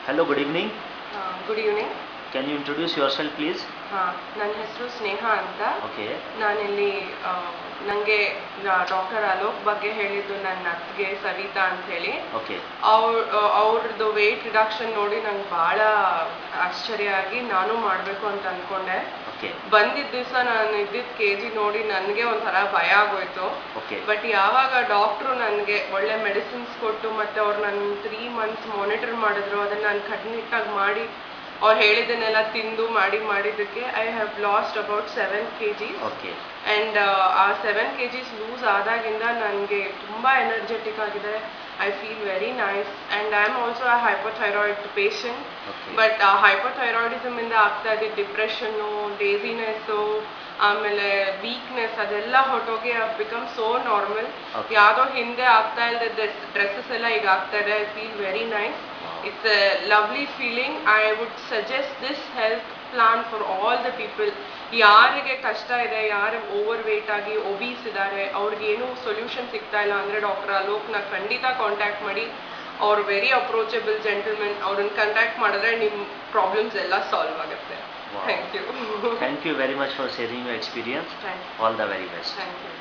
Hello, good evening. Good evening. Can you introduce yourself, please? ನನ್ನ ಹೆಸರು ಸ್ನೇಹ ಅಂತ. Okay. ನಾನಿಲ್ಲಿ ನನಗೆ ಡಾಕ್ಟರ್ ಅಲೋಕ್ ಬಗ್ಗೆ ಹೇಳಿದ್ದು ನನ್ನ ಅತ್ತಿಗೆ ಸವಿತಾ ಅಂತ ಹೇಳಿ. Okay. ಅವ್ರದ್ದು ವೇಟ್ ರಿಡಕ್ಷನ್ ನೋಡಿ ನಂಗೆ ಭಾಳ ಆಶ್ಚರ್ಯ ಆಗಿ ನಾನು ಮಾಡಬೇಕು ಅಂತ ಅಂದ್ಕೊಂಡೆ. Okay. ಬಂದಿದ್ದ ದಿವಸ ನಾನು ಇದ್ದಿದ್ದ KG ನೋಡಿ ನನಗೆ ಒಂಥರ ಭಯ ಆಗೋಯ್ತು. Okay. ಬಟ್ ಯಾವಾಗ ಡಾಕ್ಟ್ರು ನನಗೆ ಒಳ್ಳೆ ಮೆಡಿಸಿನ್ಸ್ ಕೊಟ್ಟು ಮತ್ತು ಅವ್ರು ನನ್ನ 3 months ಮಾನಿಟರ್ ಮಾಡಿದ್ರು, ಅದನ್ನು ನಾನು ಕಟ್ಟುನಿಟ್ಟಾಗಿ ಮಾಡಿ ಅವ್ರು ಹೇಳಿದ್ದನ್ನೆಲ್ಲ ತಿಂದು ಮಾಡಿದ್ದಕ್ಕೆ I have lost about 7 kg. Okay. And ಆ 7 kg ಲೂಸ್ ಆದಾಗಿಂದ ನನಗೆ ತುಂಬ ಎನರ್ಜೆಟಿಕ್ ಆಗಿದೆ. I feel very nice and I am also a hypothyroid patient. But ಆ ಹೈಪೋಥೈರಾಯ್ಡಿಸಮಿಂದ ಆಗ್ತಾ ಇದ್ದ ಡಿಪ್ರೆಷನ್ನು, ಲೇಜಿನೆಸ್ಸು, ಆಮೇಲೆ ವೀಕ್ನೆಸ್ ಅದೆಲ್ಲ ಹೊರಟೋಗಿ ಬಿಕಮ್ ಸೋ ನಾರ್ಮಲ್. ಯಾವುದೋ ಹಿಂದೆ ಆಗ್ತಾ ಇಲ್ಲದ ಡ್ರೆಸ್ಸಸ್ ಎಲ್ಲ ಈಗ ಆಗ್ತಾ ಇದೆ. I feel very nice. It's a lovely feeling. I would suggest this health plan for all the people. ಯಾರಿಗೆ ಕಷ್ಟ ಇದೆ, ಯಾರು ಓವರ್ ವೇಟ್ ಆಗಿ ಒಬೀಸ್ ಇದ್ದಾರೆ, ಅವ್ರಿಗೇನು ಸೊಲ್ಯೂಷನ್ ಸಿಗ್ತಾ ಇಲ್ಲ ಅಂದರೆ ಡಾಕ್ಟರ್ ಅಲೋಕ್ನ ಖಂಡಿತ ಕಾಂಟ್ಯಾಕ್ಟ್ ಮಾಡಿ. ಅವ್ರು ವೆರಿ ಅಪ್ರೋಚಬಲ್ ಜೆಂಟಲ್ಮೆನ್. ಅವ್ರನ್ನ ಕಾಂಟ್ಯಾಕ್ಟ್ ಮಾಡಿದ್ರೆ ನಿಮ್ಮ ಪ್ರಾಬ್ಲಮ್ಸ್ ಎಲ್ಲ ಸಾಲ್ವ್ ಆಗುತ್ತೆ. Thank you. Thank you very much for sharing your experience. Thank you. All the very best. Thank you.